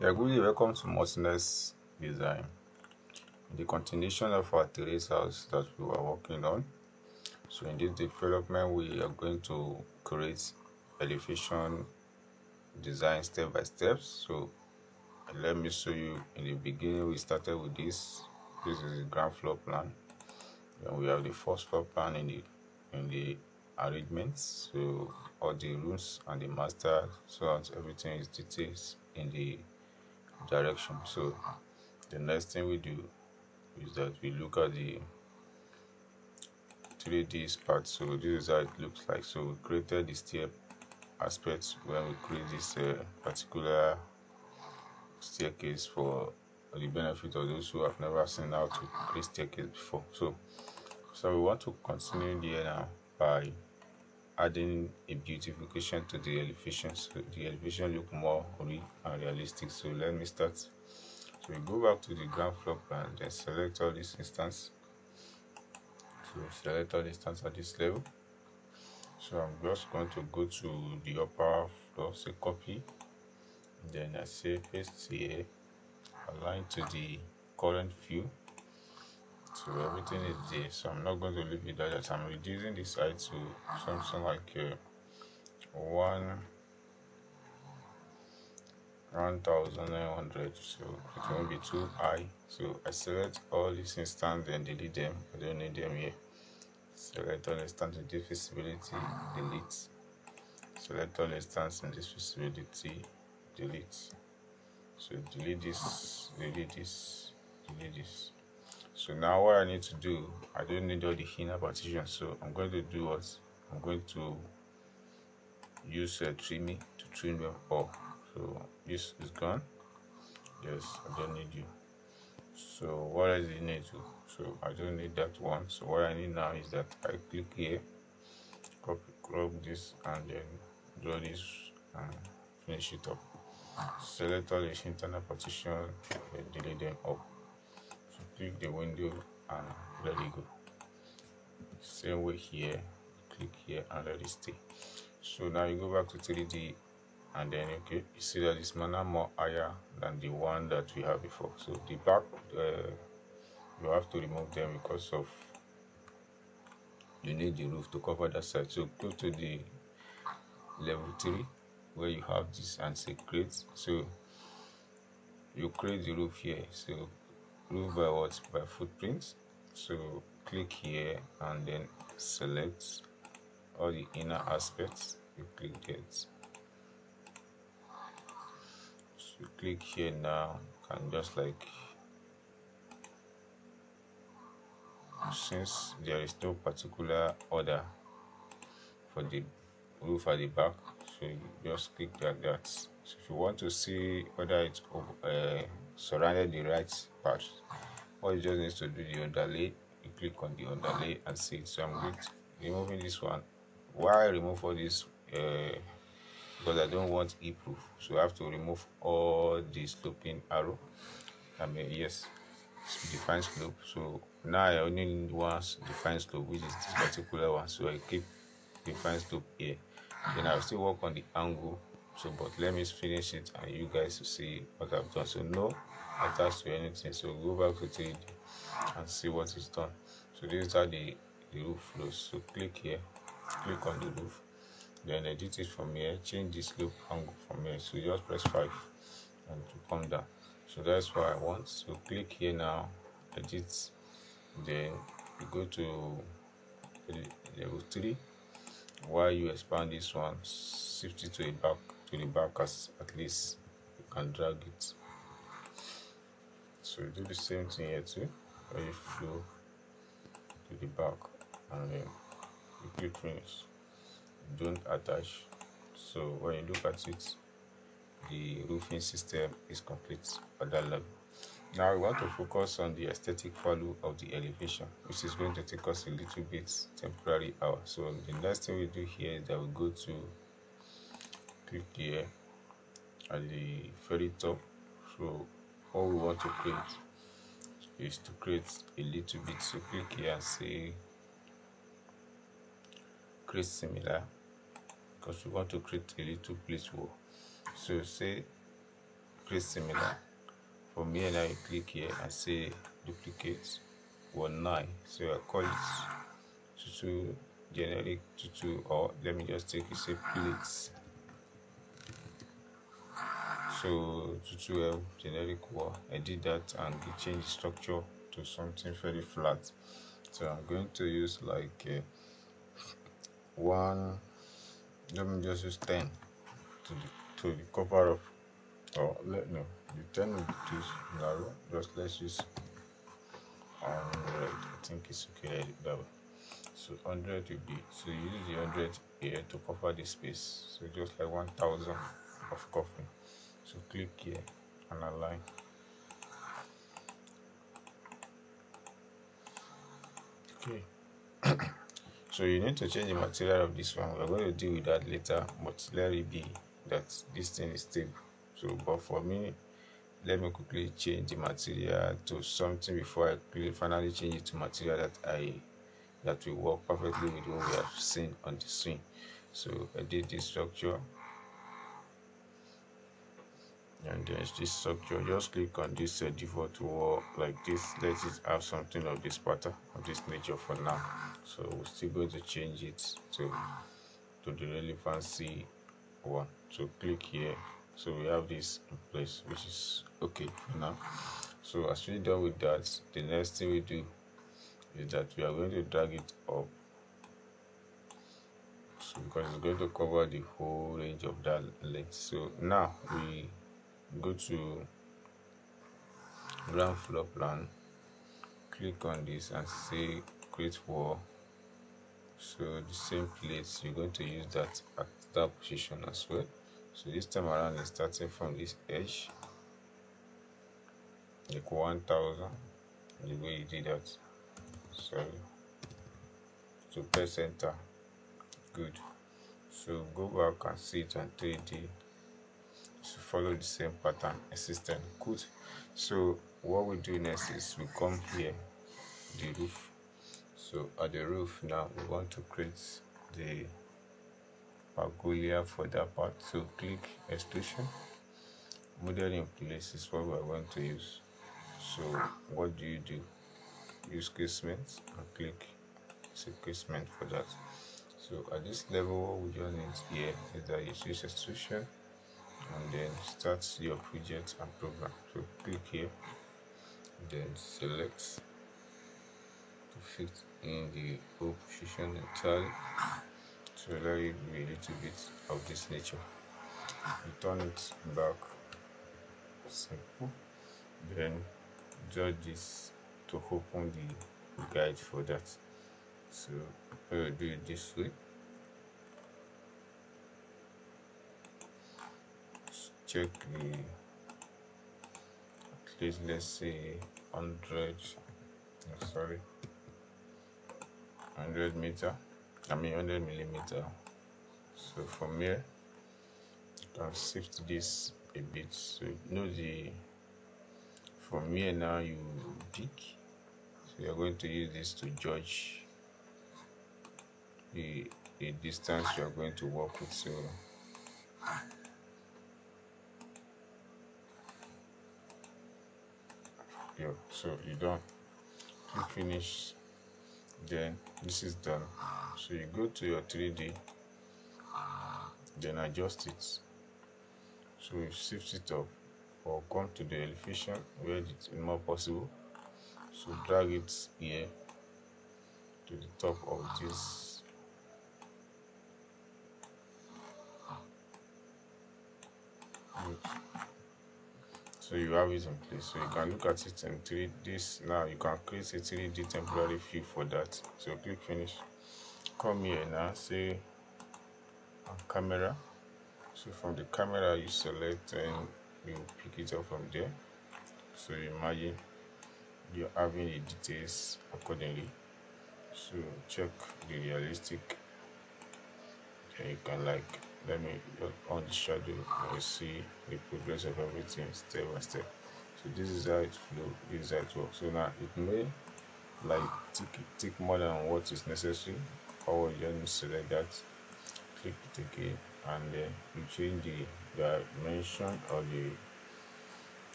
Yeah, good day. Welcome to Mosiness Design, the continuation of our terrace house that we were working on. So in this development, we are going to create elevation design step by step. So let me show you. In the beginning, we started with this. This is the ground floor plan. Then we have the first floor plan in the arrangements. So all the rooms and the master, so that everything is details in the direction. So the next thing we do is that we look at the 3D part. So this is how it looks like. So we created the stair aspects when we create this particular staircase for the benefit of those who have never seen how to create staircase before. So we want to continue here now by adding a beautification to the elevation, so the elevation look more real and realistic. So let me start. So we go back to the ground floor plan, then select all this instance. So select all instance at this level. So I'm just going to go to the upper floor, say copy, then I say paste here, align to the current view. So everything is there. So I'm not going to leave it like that. I'm reducing this height to something like 1900. So it won't be too high. So I select all these instance and delete them. I don't need them here. Select all instance in this visibility, delete. Select all instance in this visibility, delete. So delete this, delete this, delete this. So now what I need to do, I don't need all the inner partition. So I'm going to do what? I'm going to use trimming to trim them all. So this is gone. Yes, I don't need you. So what else do you need to? So I don't need that one. So what I need now is that I click here, copy, crop this, and then draw this and finish it up. Select all the internal partition and delete them up. So click the window and let it go. Same way here, click here and let it stay. So now you go back to 3D and then okay, you see that it's more higher than the one that we have before. So the back, you have to remove them because of you need the roof to cover that side. So go to the level 3 where you have this and say create. So you create the roof here. So roof by what? By footprints. So click here and then select all the inner aspects. You click it. So click here now and just like, since there is no particular order for the roof at the back, so you just click like that. So if you want to see whether it's surrounded the right part, all you just need to do the underlay. You click on the underlay and see it. So I'm removing this one. Why I remove all this? Because I don't want hip roof, so I have to remove all the sloping arrow. I mean, yes, define slope. So now I only need one define slope, which is this particular one. So I keep define slope here. Then I'll still work on the angle. So but let me finish it and you guys to see what I've done. So no attached to anything. So go back to 3D and see what is done. So this is how the roof flows. So click here, click on the roof, then edit it from here, change the slope angle from here. So just press 5 and to come down. So that's what I want. So click here now, edit, then you go to level 3. While you expand this one, shift it to the back as at least you can drag it. So you do the same thing here too, where you flow to the back and then you click finish. Don't attach. So when you look at it, the roofing system is complete at that level. Now we want to focus on the aesthetic value of the elevation, which is going to take us a little bit temporary hour. So the next thing we do here is that we go to click here at the very top. So all we want to create is to create a little bit. So click here and say create similar, because we want to create a little place wall. So say create similar. From here now you click here and say duplicate 19, so I call it tutu generic tutu, or let me just take it, say plates. So tutu generic wall, I did that and it changed the structure to something very flat. So I'm going to use like one, let me just use 10 to the cover up, or let no, the 10 will be too narrow, just let's use 100. I think it's okay like that way. So 100 will be, so you use the 100 here to cover the space, so just like 1000 of copy. So click here and align. Okay. So you need to change the material of this one. We're going to deal with that later, but let it be that this thing is stable. So but for me, let me quickly change the material to something before I finally change it to material that will work perfectly with what we have seen on the swing. So I did this structure, and there's this structure. Just click on this default wall like this. Let it have something of this pattern, of this nature for now. So we're still going to change it to the relevancy one. So click here. So we have this in place, which is okay for now. So as we're done with that, the next thing we do is that we are going to drag it up, so because it's going to cover the whole range of that length. So now we go to ground floor plan, click on this and say create wall. So the same place, you're going to use that at that position as well. So this time around is starting from this edge, like 1000, the way you did that. Sorry. So press enter. Good. So go back and see it on 3D. So follow the same pattern assistant. Good. So what we do next is we come here, the roof. So at the roof now we want to create the pergola for that part. So click extrusion, model in place is what we are going to use. So what do? Use casement and click casement for that. So at this level, what we just need here is that you choose extrusion and then start your project and program. So click here, then select to fit in the whole position entirely. So let it be a little bit of this nature. Return it back, simple. Then judge this to open the guide for that. So we'll do it this way. Check the, at least let's say 100 meter, 100 millimeter. So from here you can shift this a bit, so you know from here now you pick. So you're going to use this to judge the distance you are going to work with. So yeah, so you don't click finish, then this is done. So you go to your 3D, then adjust it. So you shift it up or come to the elevation where it's more possible. So drag it here to the top of this. So you have it in place. So you can look at it in 3D. This now you can create a 3D temporary view for that. So click finish. Come here now, say camera. So from the camera you select and you pick it up from there. So imagine you're having the details accordingly. So check the realistic. Then you can like, let me on the shadow and you see the progress of everything step by step. So this is how it flows, this is how it works. So now it may like take more than what is necessary, or you just select that, click it again, and then you change the dimension or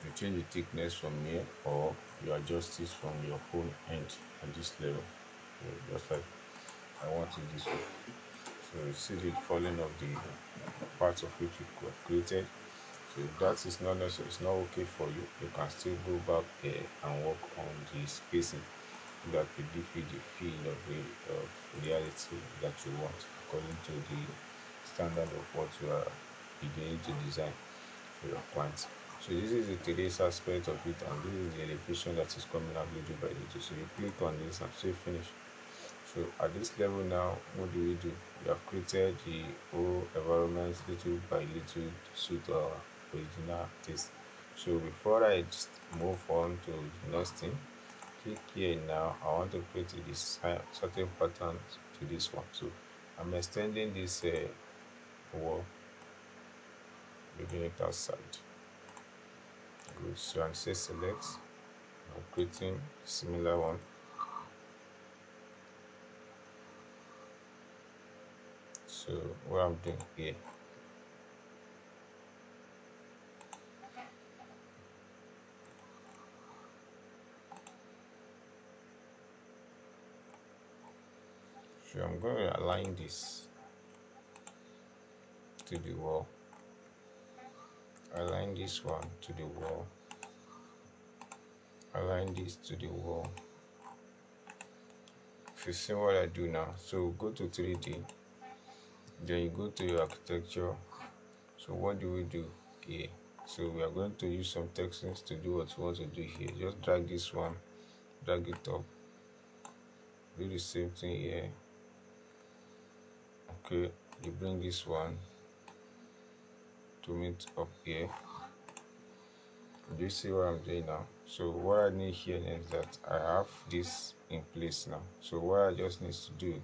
You change the thickness from here, or you adjust it from your own end at this level. So just like I want it this way. So you see the falling of the parts of which you created. So if that is not necessary, it's not okay for you, you can still go back here and work on the spacing that will give you the feel of reality that you want according to the standard of what you are beginning to design for your plants. So this is the terrace aspect of it, and this is the elevation that is coming up little by little. So you click on this and say finish. So at this level now, what do? We have created the whole environment little by little to suit our original taste. So before I just move on to the next thing, click here now. I want to create this certain pattern to this one. So I'm extending this wall, moving it outside. Good. So I say select. I'm creating a similar one. So what I'm doing here, so I'm going to align this to the wall, align this one to the wall, align this to the wall. If you see what I do now, so go to 3D, then you go to your architecture. So what do we do here? So we are going to use some textures to do what we want to do here. Just drag this one, drag it up, do the same thing here. Okay, you bring this one to meet up here. Do you see what I'm doing now? So what I need here is that I have this in place now. So what I just need to do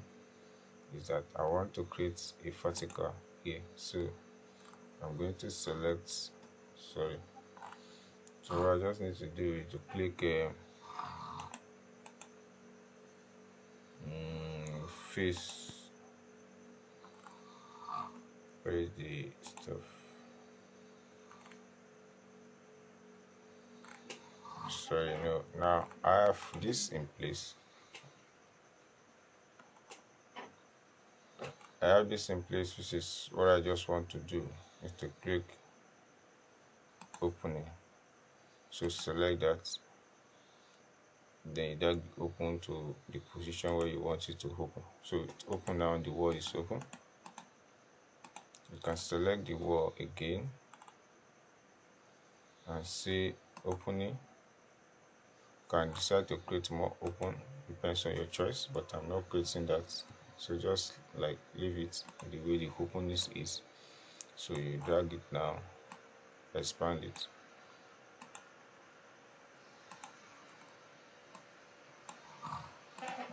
is that I want to create a vertical here. So I'm going to select, sorry. So what I just need to do is to click face. Where is the stuff? Sorry, no. Now I have this in place. I have this in place, which is what I just want to do is to click opening. So select that, then you drag open to the position where you want it to open. So it's open now, the wall is open. You can select the wall again and say opening. You can decide to create more open, depends on your choice, but I'm not creating that. So just like leave it the way the openness is. So you drag it now, expand it.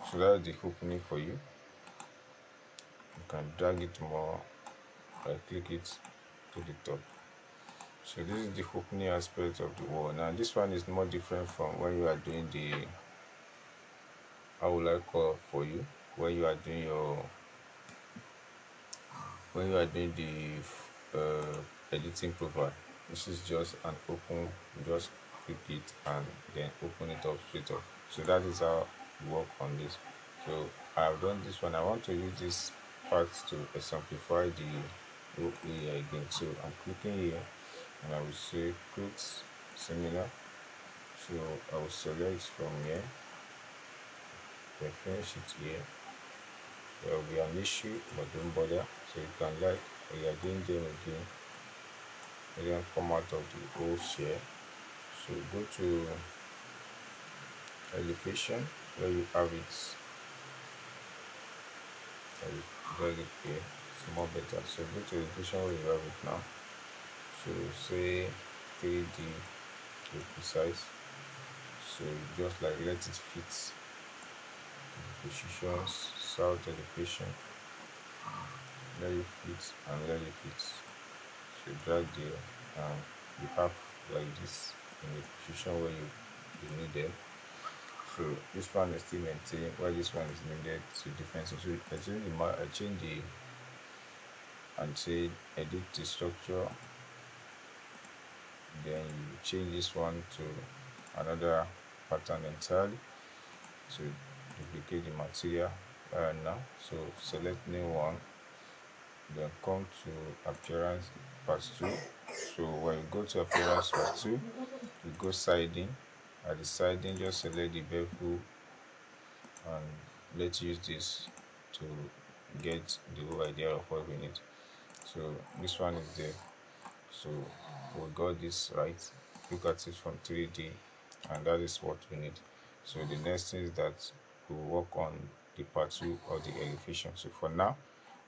So that's the opening for you. You can drag it more, click it to the top. So this is the opening aspect of the wall. Now this one is more different from when you are doing the, how would I call for you, when you are doing the editing profile. This is just an open, just click it and then open it up straight up. So that is how you work on this. So I have done this one. I want to use this part to exemplify the OA again. So I'm clicking here and I will say create similar. So I will select from here, then finish it here. There will be an issue, but don't bother. So you can like, we are doing them again, and then come out of the whole share. So go to elevation where you have it. Drag it here, it's more better. So go to elevation where you have it now. So say 3D to be precise. So just like let it fit the positions, south elevation, let it fit and let it fit. So drag the path like this in the position where you need them. So this one is still maintained while this one is needed to different. So I change the and say edit the structure, then you change this one to another pattern entirely. So duplicate the material now. So select new one, then come to appearance part 2. So when you go to appearance part 2, you go siding. At the siding, just select the bevel, and let's use this to get the whole idea of what we need. So this one is there. So we got this right. Look at it from 3D, and that is what we need. So the next thing is that we work on the part 2 of the elevation. So for now,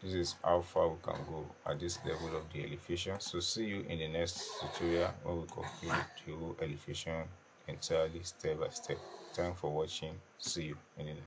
this is how far we can go at this level of the elevation. So see you in the next tutorial when we complete the whole elevation entirely step by step. Thanks for watching. See you in the next.